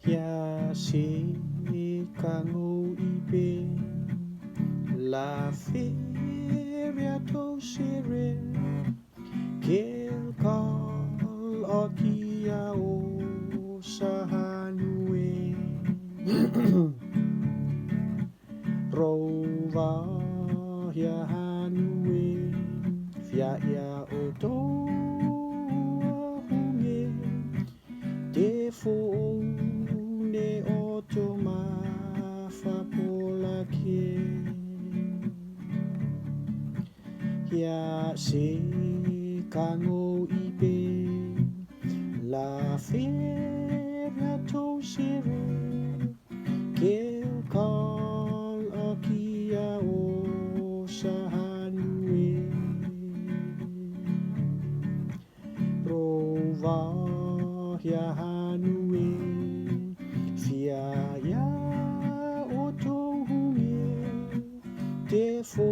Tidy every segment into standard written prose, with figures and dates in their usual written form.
Ya si kango ibe la feria to sere kel kal akia o sahanue rova ya hanue fia ya oto hunge te fo ne otoma fa pola ke ya se kango ibe la feria to sere kel kal akia o sahanue rova ya hanue fia ya oto hunge te fo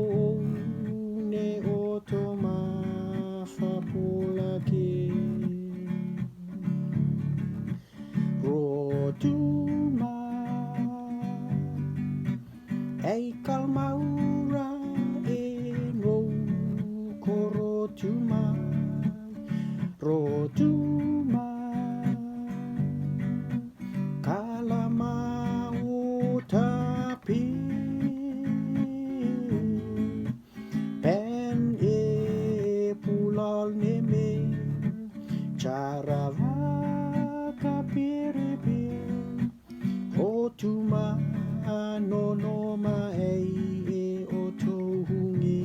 ne otoma fa pola ke rotuma ei kalmaura e no korotuma rotuma kalamau tapi pen e pulal neme cara vaka piripi rotuma no no ma ei e oto hungi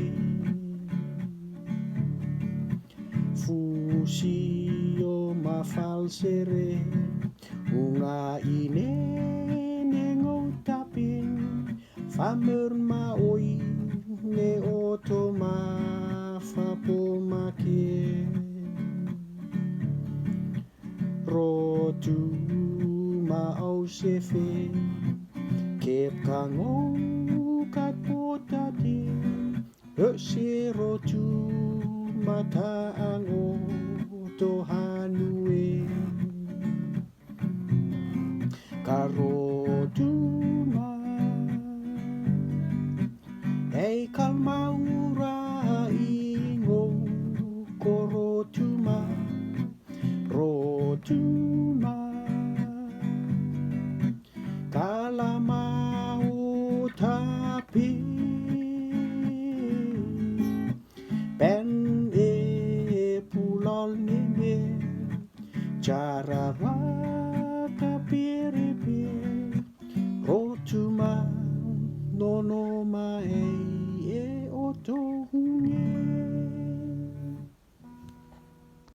fusio ma falsere unga ine nengo tapin famer ma oi ne oto ma fa po make rotu ma au sefe kep kango kat potati se rotu mata ango to hanue karotuma ei kalmaura ingo korotuma rotuma kalamau tapi pen e pulol neme cara